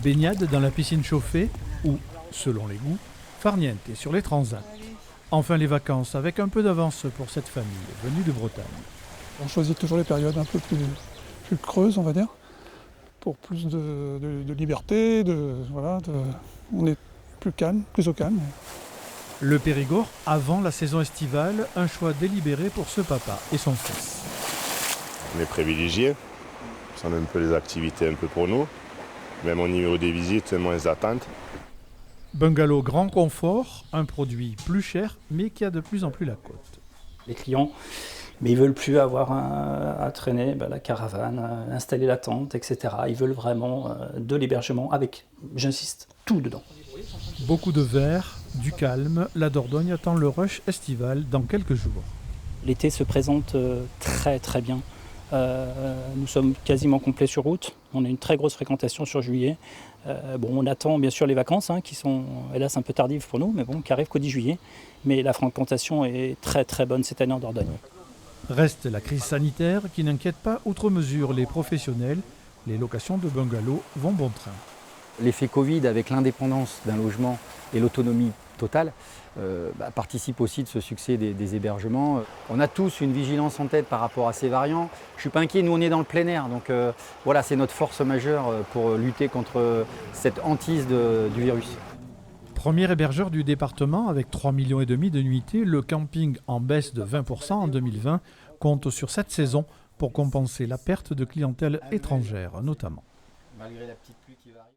Baignade dans la piscine chauffée ou, selon les goûts, farniente sur les transats. Enfin les vacances avec un peu d'avance pour cette famille venue de Bretagne. On choisit toujours les périodes un peu plus creuses, on va dire, pour plus de liberté, on est plus calme, plus au calme. Le Périgord avant la saison estivale, un choix délibéré pour ce papa et son fils. On est privilégiés, on a un peu les activités un peu pour nous, même au niveau des visites, moins les attentes. Bungalow grand confort, un produit plus cher mais qui a de plus en plus la cote. Les clients, mais ils veulent plus avoir à traîner la caravane, installer la tente, etc. Ils veulent vraiment de l'hébergement avec, j'insiste, tout dedans. Beaucoup de verre, du calme, la Dordogne attend le rush estival dans quelques jours. L'été se présente très très bien. Nous sommes quasiment complets sur août. On a une très grosse fréquentation sur juillet. On attend bien sûr les vacances qui sont hélas un peu tardives pour nous, mais qui arrivent qu'au 10 juillet. Mais la fréquentation est très très bonne cette année en Dordogne. Reste la crise sanitaire qui n'inquiète pas outre mesure les professionnels. Les locations de bungalows vont bon train. L'effet Covid avec l'indépendance d'un logement et l'autonomie totale participe aussi de ce succès des hébergements. On a tous une vigilance en tête par rapport à ces variants. Je ne suis pas inquiet, nous on est dans le plein air, donc c'est notre force majeure pour lutter contre cette hantise du virus. Premier hébergeur du département avec 3,5 millions de nuitées, le camping en baisse de 20% en 2020 compte sur cette saison pour compenser la perte de clientèle étrangère notamment. Malgré la petite pluie qui va arriver.